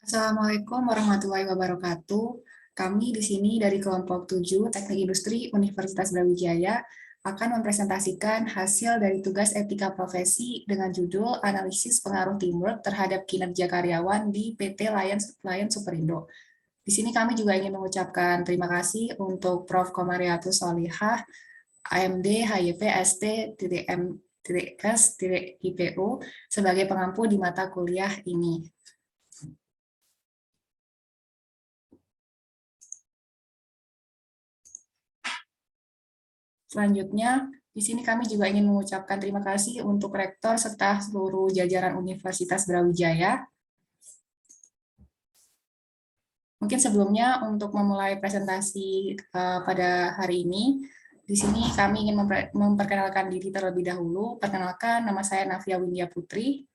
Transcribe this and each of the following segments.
Assalamualaikum warahmatullahi wabarakatuh. Kami di sini dari kelompok 7 Teknik Industri Universitas Brawijaya akan mempresentasikan hasil dari tugas etika profesi dengan judul Analisis Pengaruh Teamwork terhadap Kinerja Karyawan di PT Lion Superindo. Di sini kami juga ingin mengucapkan terima kasih untuk Prof. Komariatus Solihah, AMD, HYP, ST, M, S, IPU sebagai pengampu di mata kuliah ini. Selanjutnya, di sini kami juga ingin mengucapkan terima kasih untuk Rektor serta seluruh jajaran Universitas Brawijaya. Mungkin sebelumnya untuk memulai presentasi pada hari ini, di sini kami ingin memperkenalkan diri terlebih dahulu. Perkenalkan, nama saya Navia Windia Putri.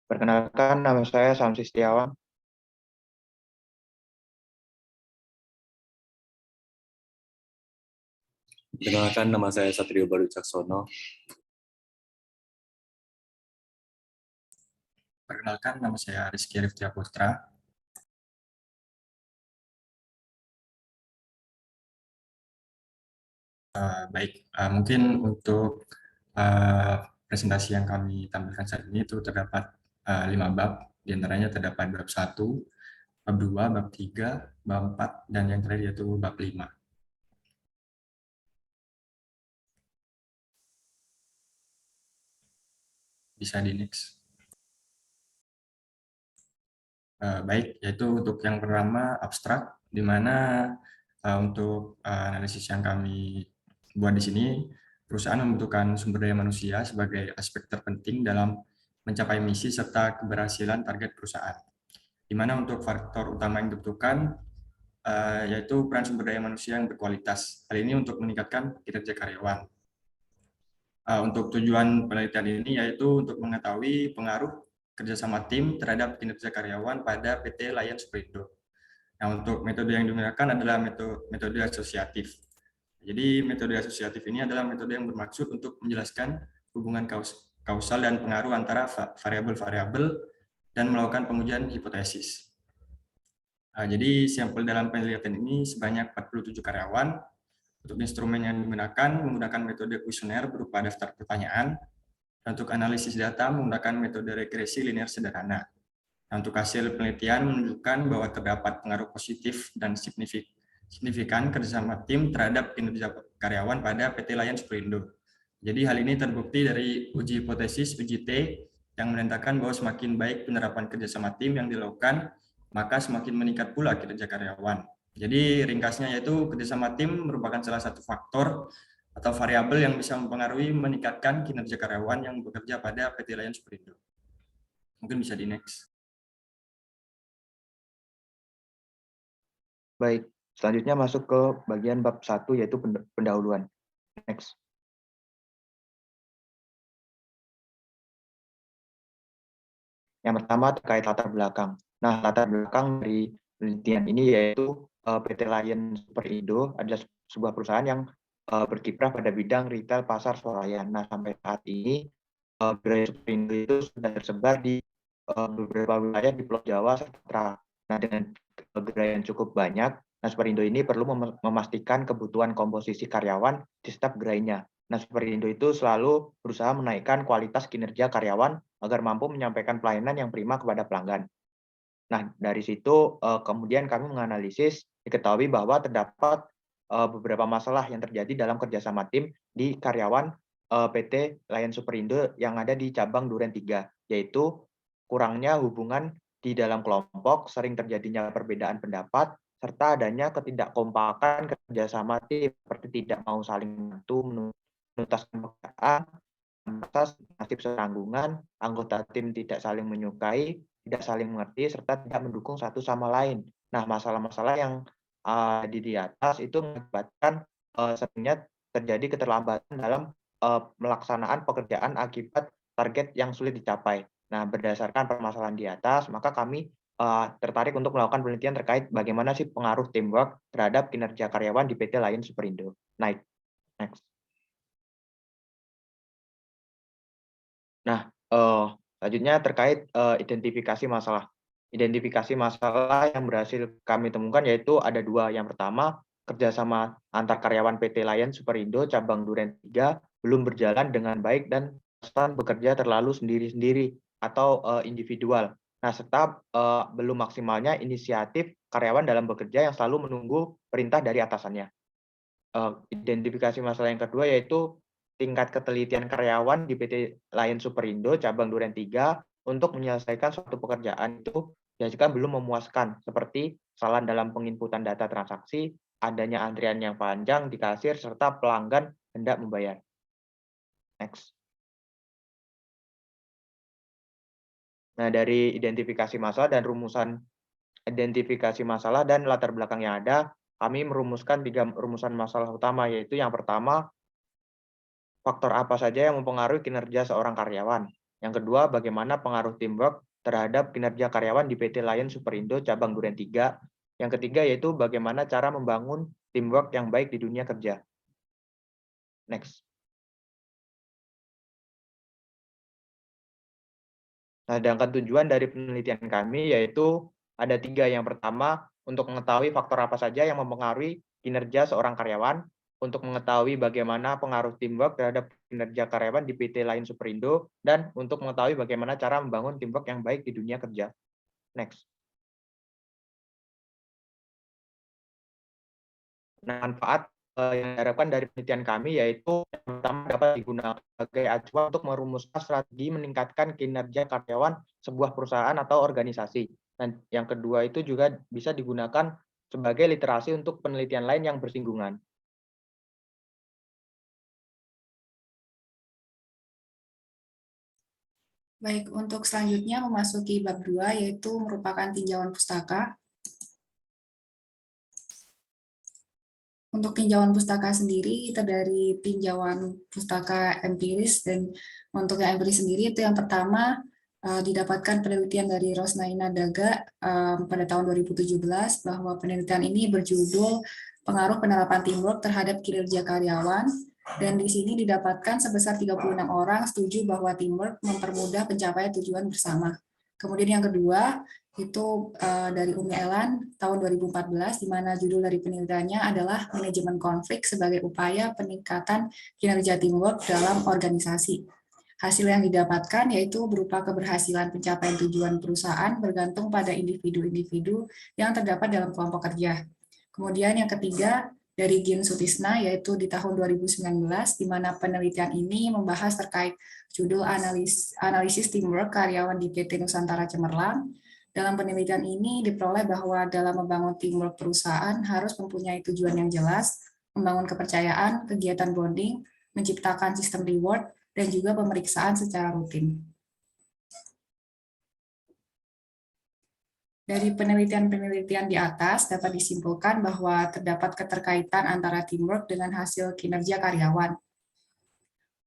Perkenalkan, nama saya Samsi Setiawan. Perkenalkan, nama saya Satrio Baru Caksono. Perkenalkan, nama saya Rizky Riftia Putra. Mungkin untuk presentasi yang kami tampilkan saat ini itu terdapat 5 bab, diantaranya terdapat bab 1, bab 2, bab 3, bab 4, dan yang terakhir yaitu bab 5. Bisa di next. Yaitu untuk yang pertama abstrak, di mana untuk analisis yang kami buat di sini, perusahaan membutuhkan sumber daya manusia sebagai aspek terpenting dalam mencapai misi serta keberhasilan target perusahaan. Di mana untuk faktor utama yang dibutuhkan yaitu peran sumber daya manusia yang berkualitas. Hal ini untuk meningkatkan kinerja karyawan. Untuk tujuan penelitian ini yaitu untuk mengetahui pengaruh kerjasama tim terhadap kinerja karyawan pada PT Lion Superindo. Nah, untuk metode yang digunakan adalah metode asosiatif. Jadi metode asosiatif ini adalah metode yang bermaksud untuk menjelaskan hubungan kausal dan pengaruh antara variabel-variabel dan melakukan pengujian hipotesis. Jadi sampel dalam penelitian ini sebanyak 47 karyawan. Untuk instrumen yang digunakan menggunakan metode kuesioner berupa daftar pertanyaan. Dan untuk analisis data menggunakan metode regresi linear sederhana. Nah, untuk hasil penelitian menunjukkan bahwa terdapat pengaruh positif dan signifikan kerjasama tim terhadap kinerja karyawan pada PT Lion Superindo. Jadi hal ini terbukti dari uji hipotesis UJT yang menentukan bahwa semakin baik penerapan kerjasama tim yang dilakukan, maka semakin meningkat pula kinerja karyawan. Jadi ringkasnya yaitu kerjasama tim merupakan salah satu faktor atau variabel yang bisa mempengaruhi meningkatkan kinerja karyawan yang bekerja pada PT Lion Superindo. Mungkin bisa di next. Baik, selanjutnya masuk ke bagian bab 1 yaitu pendahuluan. Next. Yang pertama terkait latar belakang. Nah, latar belakang dari penelitian ini yaitu PT Lion Superindo adalah sebuah perusahaan yang berkiprah pada bidang retail pasar swalayan. Nah, sampai saat ini gerai Superindo itu sudah tersebar di beberapa wilayah di Pulau Jawa, Sumatera. Nah, dengan gerai yang cukup banyak, nah Superindo ini perlu memastikan kebutuhan komposisi karyawan di setiap gerainya. Nah, Superindo itu selalu berusaha menaikkan kualitas kinerja karyawan agar mampu menyampaikan pelayanan yang prima kepada pelanggan. Nah, dari situ kemudian kami menganalisis, diketahui bahwa terdapat beberapa masalah yang terjadi dalam kerjasama tim di karyawan PT Lion Superindo yang ada di cabang Duren 3, yaitu kurangnya hubungan di dalam kelompok, sering terjadinya perbedaan pendapat, serta adanya ketidakkompakan kerjasama tim, seperti tidak mau saling membantu, menuntaskan pekerjaan, nasib setanggungan, anggota tim tidak saling menyukai, tidak saling mengerti, serta tidak mendukung satu sama lain. Nah, masalah-masalah yang di atas itu mengakibatkan seringnya terjadi keterlambatan dalam melaksanaan pekerjaan akibat target yang sulit dicapai. Nah, berdasarkan permasalahan di atas, maka kami tertarik untuk melakukan penelitian terkait bagaimana sih pengaruh teamwork terhadap kinerja karyawan di PT Lion Superindo. Next. Nah, Selanjutnya terkait identifikasi masalah. Identifikasi masalah yang berhasil kami temukan yaitu ada 2. Yang pertama, kerjasama antar karyawan PT Lion Superindo cabang Duren 3 belum berjalan dengan baik dan bekerja terlalu sendiri-sendiri atau individual. Nah, serta belum maksimalnya inisiatif karyawan dalam bekerja yang selalu menunggu perintah dari atasannya. Identifikasi masalah yang kedua yaitu tingkat ketelitian karyawan di PT Lion Superindo cabang Duren 3 untuk menyelesaikan suatu pekerjaan itu dihasilkan belum memuaskan, seperti kesalahan dalam penginputan data transaksi, adanya antrian yang panjang di kasir, serta pelanggan hendak membayar. Next. Nah, dari identifikasi masalah dan rumusan identifikasi masalah dan latar belakang yang ada, kami merumuskan 3 rumusan masalah utama, yaitu yang pertama, faktor apa saja yang mempengaruhi kinerja seorang karyawan. Yang kedua, bagaimana pengaruh teamwork terhadap kinerja karyawan di PT Lion Superindo cabang Duren 3. Yang ketiga, yaitu bagaimana cara membangun teamwork yang baik di dunia kerja. Next. Nah, sedangkan tujuan dari penelitian kami yaitu ada 3. Yang pertama, untuk mengetahui faktor apa saja yang mempengaruhi kinerja seorang karyawan, untuk mengetahui bagaimana pengaruh teamwork terhadap kinerja karyawan di PT Lion Superindo, dan untuk mengetahui bagaimana cara membangun teamwork yang baik di dunia kerja. Next. Nah, manfaat yang diharapkan dari penelitian kami yaitu yang pertama dapat digunakan sebagai acuan untuk merumuskan strategi meningkatkan kinerja karyawan sebuah perusahaan atau organisasi. Dan yang kedua itu juga bisa digunakan sebagai literasi untuk penelitian lain yang bersinggungan. Baik, untuk selanjutnya memasuki bab 2, yaitu merupakan tinjauan pustaka. Untuk tinjauan pustaka sendiri terdiri tinjauan pustaka empiris, dan untuk yang empiris sendiri itu yang pertama didapatkan penelitian dari Rosnaina Daga pada tahun 2017 bahwa penelitian ini berjudul Pengaruh Penerapan Teamwork Terhadap Kinerja Karyawan, dan di sini didapatkan sebesar 36 orang setuju bahwa teamwork mempermudah pencapaian tujuan bersama. Kemudian yang kedua itu dari Umi Elan tahun 2014, di mana judul dari penelitiannya adalah Manajemen Konflik sebagai Upaya Peningkatan Kinerja Teamwork dalam Organisasi. Hasil yang didapatkan yaitu berupa keberhasilan pencapaian tujuan perusahaan bergantung pada individu-individu yang terdapat dalam kelompok kerja. Kemudian yang ketiga dari Gin Sutisna yaitu di tahun 2019, di mana penelitian ini membahas terkait judul analisis teamwork karyawan di PT Nusantara Cemerlang. Dalam penelitian ini diperoleh bahwa dalam membangun teamwork perusahaan harus mempunyai tujuan yang jelas, membangun kepercayaan, kegiatan bonding, menciptakan sistem reward, dan juga pemeriksaan secara rutin. Dari penelitian-penelitian di atas dapat disimpulkan bahwa terdapat keterkaitan antara teamwork dengan hasil kinerja karyawan.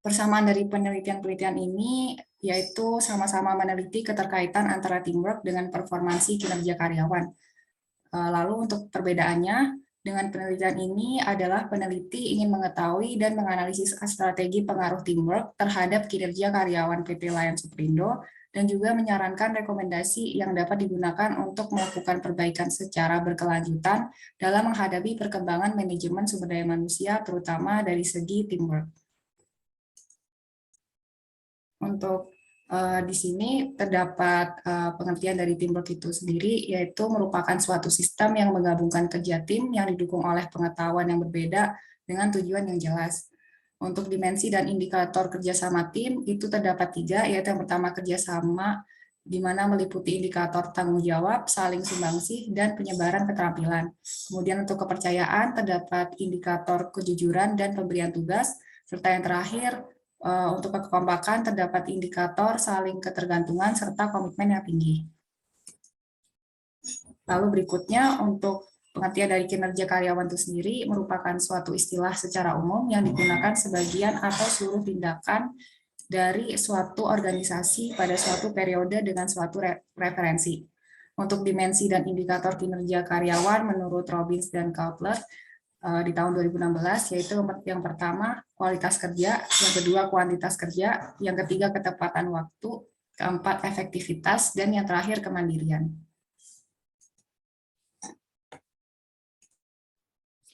Persamaan dari penelitian-penelitian ini yaitu sama-sama meneliti keterkaitan antara teamwork dengan performansi kinerja karyawan. Lalu untuk perbedaannya, dengan penelitian ini adalah peneliti ingin mengetahui dan menganalisis strategi pengaruh teamwork terhadap kinerja karyawan PT Lion Superindo, dan juga menyarankan rekomendasi yang dapat digunakan untuk melakukan perbaikan secara berkelanjutan dalam menghadapi perkembangan manajemen sumber daya manusia, terutama dari segi teamwork. Untuk di sini terdapat pengertian dari teamwork itu sendiri, yaitu merupakan suatu sistem yang menggabungkan kerja tim yang didukung oleh pengetahuan yang berbeda dengan tujuan yang jelas. Untuk dimensi dan indikator kerjasama tim itu terdapat 3, yaitu yang pertama kerjasama, di mana meliputi indikator tanggung jawab, saling sumbangsih, dan penyebaran keterampilan. Kemudian untuk kepercayaan terdapat indikator kejujuran dan pemberian tugas, serta yang terakhir untuk kekompakan terdapat indikator saling ketergantungan serta komitmen yang tinggi. Lalu berikutnya untuk pengertian dari kinerja karyawan itu sendiri merupakan suatu istilah secara umum yang digunakan sebagian atau seluruh tindakan dari suatu organisasi pada suatu periode dengan suatu referensi. Untuk dimensi dan indikator kinerja karyawan menurut Robbins dan Kautler di tahun 2016, yaitu yang pertama kualitas kerja, yang kedua kuantitas kerja, yang ketiga ketepatan waktu, keempat efektivitas, dan yang terakhir kemandirian.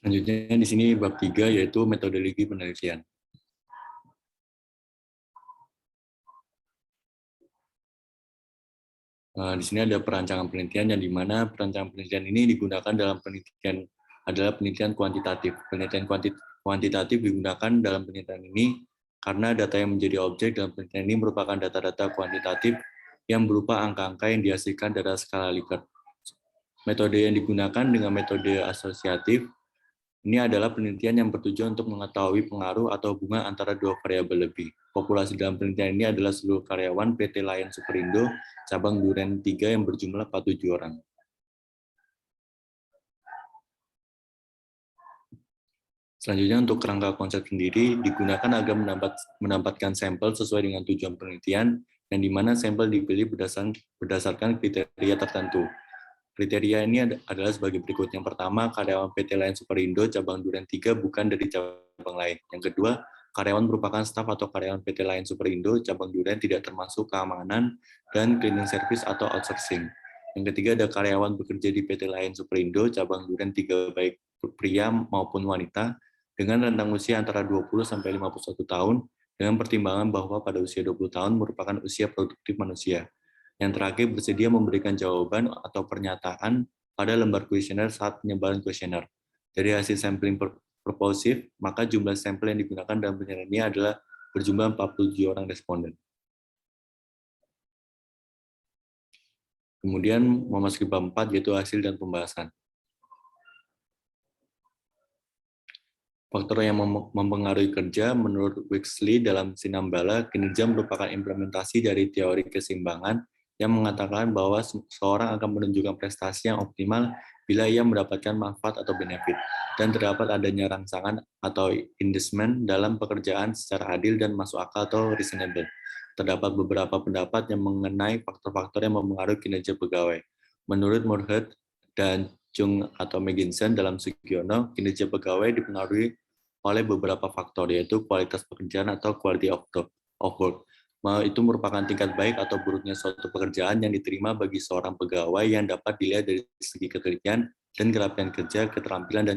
Selanjutnya di sini bab 3 yaitu metodologi penelitian. Di sini ada perancangan penelitian yang di mana perancangan penelitian ini digunakan dalam penelitian adalah penelitian kuantitatif. Penelitian kuantitatif digunakan dalam penelitian ini karena data yang menjadi objek dalam penelitian ini merupakan data-data kuantitatif yang berupa angka-angka yang dihasilkan dari skala Likert. Metode yang digunakan dengan metode asosiatif ini adalah penelitian yang bertujuan untuk mengetahui pengaruh atau hubungan antara dua variabel lebih. Populasi dalam penelitian ini adalah seluruh karyawan PT Lion Superindo cabang Duren 3 yang berjumlah 47 orang. Selanjutnya untuk kerangka konsep sendiri digunakan agar mendapatkan sampel sesuai dengan tujuan penelitian, yang di mana sampel dipilih berdasarkan kriteria tertentu. Kriteria ini adalah sebagai berikut. Yang pertama, karyawan PT Lion Superindo cabang Duren 3 bukan dari cabang lain. Yang kedua, karyawan merupakan staf atau karyawan PT Lion Superindo cabang Duren tidak termasuk keamanan dan cleaning service atau outsourcing. Yang ketiga, ada karyawan bekerja di PT Lion Superindo cabang Duren 3 baik pria maupun wanita dengan rentang usia antara 20 sampai 51 tahun dengan pertimbangan bahwa pada usia 20 tahun merupakan usia produktif manusia. Yang terakhir, bersedia memberikan jawaban atau pernyataan pada lembar kuesioner saat penyebaran kuesioner. Dari hasil sampling propulsif, maka jumlah sampel yang digunakan dalam penelitian ini adalah berjumlah 47 orang responden. Kemudian memasuki bab 4 yaitu hasil dan pembahasan. Faktor yang mempengaruhi kerja menurut Wixley dalam Sinambala, kinerja merupakan implementasi dari teori keseimbangan yang mengatakan bahwa seseorang akan menunjukkan prestasi yang optimal bila ia mendapatkan manfaat atau benefit, dan terdapat adanya rangsangan atau inducement dalam pekerjaan secara adil dan masuk akal atau reasonable. Terdapat beberapa pendapat yang mengenai faktor-faktor yang mempengaruhi kinerja pegawai. Menurut Moorhead dan Chung atau Megginson dalam Sugiono, kinerja pegawai dipengaruhi oleh beberapa faktor, yaitu kualitas pekerjaan atau quality of work. Itu merupakan tingkat baik atau buruknya suatu pekerjaan yang diterima bagi seorang pegawai yang dapat dilihat dari segi ketelitian dan kerapian kerja, keterampilan, dan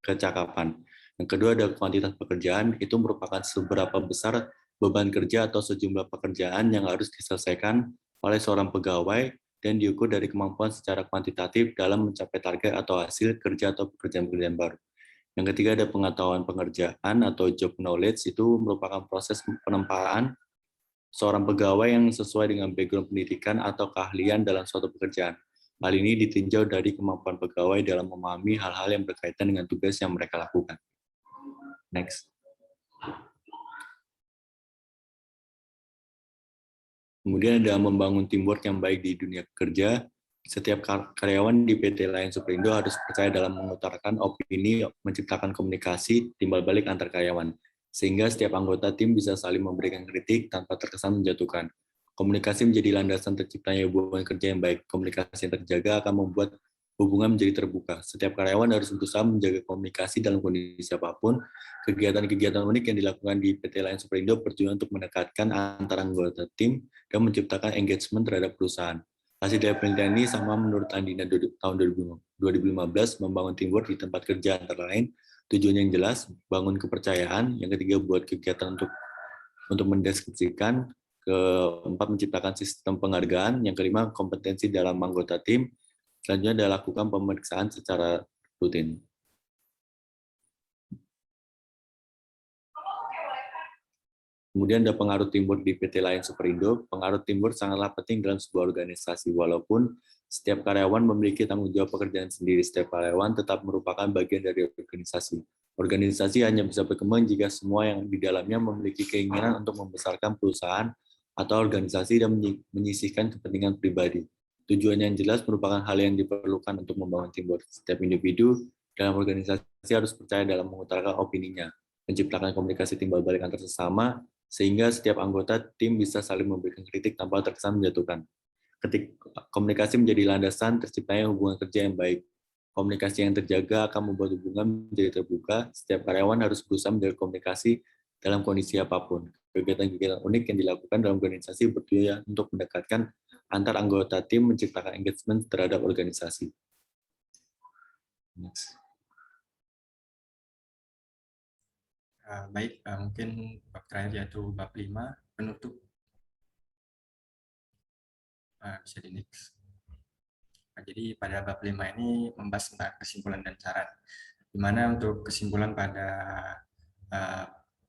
kecakapan. Yang kedua ada kuantitas pekerjaan, itu merupakan seberapa besar beban kerja atau sejumlah pekerjaan yang harus diselesaikan oleh seorang pegawai dan diukur dari kemampuan secara kuantitatif dalam mencapai target atau hasil kerja atau pekerjaan-pekerjaan baru. Yang ketiga ada pengetahuan pengerjaan atau job knowledge, itu merupakan proses penempaan seorang pegawai yang sesuai dengan background pendidikan atau keahlian dalam suatu pekerjaan. Hal ini ditinjau dari kemampuan pegawai dalam memahami hal-hal yang berkaitan dengan tugas yang mereka lakukan. Next. Kemudian ada membangun teamwork yang baik di dunia kerja. Setiap karyawan di PT Lion Superindo harus percaya dalam mengutarakan opini, menciptakan komunikasi, timbal balik antar karyawan, sehingga setiap anggota tim bisa saling memberikan kritik tanpa terkesan menjatuhkan. Komunikasi menjadi landasan terciptanya hubungan kerja yang baik. Komunikasi yang terjaga akan membuat hubungan menjadi terbuka. Setiap karyawan harus berusaha menjaga komunikasi dalam kondisi apapun. Kegiatan-kegiatan unik yang dilakukan di PT Lion Superindo bertujuan untuk mendekatkan antara anggota tim dan menciptakan engagement terhadap perusahaan. Hasil dari penelitian ini sama menurut Andina tahun 2015, membangun teamwork di tempat kerja antara lain tujuannya yang jelas, bangun kepercayaan, yang ketiga buat kegiatan untuk mendeskripsikan, keempat menciptakan sistem penghargaan, yang kelima kompetensi dalam anggota tim, selanjutnya adalah lakukan pemeriksaan secara rutin. Kemudian ada pengaruh teamwork di PT Lion Superindo. Pengaruh teamwork sangatlah penting dalam sebuah organisasi, walaupun setiap karyawan memiliki tanggung jawab pekerjaan sendiri. Setiap karyawan tetap merupakan bagian dari organisasi. Organisasi hanya bisa berkembang jika semua yang di dalamnya memiliki keinginan untuk membesarkan perusahaan atau organisasi dan menyisihkan kepentingan pribadi. Tujuan yang jelas merupakan hal yang diperlukan untuk membangun teamwork. Setiap individu dalam organisasi harus percaya dalam mengutarakan opininya, menciptakan komunikasi timbal balik antar sesama, sehingga setiap anggota tim bisa saling memberikan kritik tanpa terkesan menjatuhkan. Ketika komunikasi menjadi landasan terciptanya hubungan kerja yang baik. Komunikasi yang terjaga akan membuat hubungan menjadi terbuka. Setiap karyawan harus berusaha menjaga komunikasi dalam kondisi apapun. Kegiatan-kegiatan unik yang dilakukan dalam organisasi bertujuan untuk mendekatkan antar anggota tim, menciptakan engagement terhadap organisasi. Next. Baik, mungkin bab terakhir yaitu bab 5, penutup. Bisa di next. Jadi pada bab 5 ini membahas tentang kesimpulan dan saran. Di mana untuk kesimpulan pada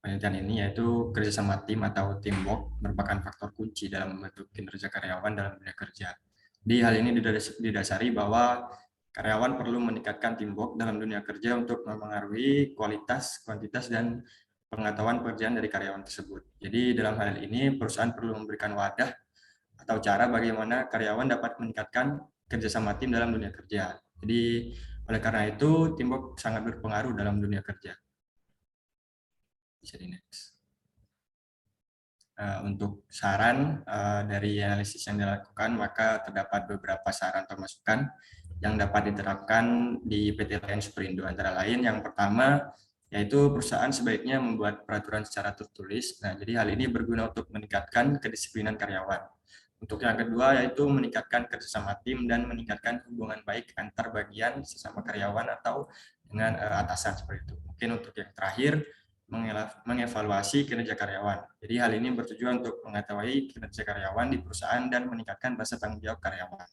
penelitian ini yaitu kerjasama tim atau teamwork merupakan faktor kunci dalam membentuk kinerja karyawan dalam dunia kerja. Di hal ini didasari bahwa karyawan perlu meningkatkan teamwork dalam dunia kerja untuk memengaruhi kualitas, kuantitas, dan pengetahuan pekerjaan dari karyawan tersebut. Jadi dalam hal ini perusahaan perlu memberikan wadah atau cara bagaimana karyawan dapat meningkatkan kerjasama tim dalam dunia kerja. Jadi oleh karena itu teamwork sangat berpengaruh dalam dunia kerja. Bisa di next. Untuk saran dari analisis yang dilakukan, maka terdapat beberapa saran atau masukan yang dapat diterapkan di PT Lion Superindo. Antara lain yang pertama yaitu perusahaan sebaiknya membuat peraturan secara tertulis. Nah, jadi hal ini berguna untuk meningkatkan kedisiplinan karyawan. Untuk yang kedua yaitu meningkatkan kerjasama tim dan meningkatkan hubungan baik antar bagian sesama karyawan atau dengan atasan seperti itu. Mungkin untuk yang terakhir mengevaluasi kinerja karyawan. Jadi hal ini bertujuan untuk mengetahui kinerja karyawan di perusahaan dan meningkatkan rasa tanggung jawab karyawan.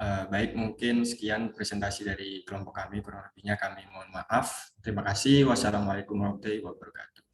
Baik, mungkin sekian presentasi dari kelompok kami, kurang lebihnya kami mohon maaf. Terima kasih. Wassalamualaikum warahmatullahi wabarakatuh.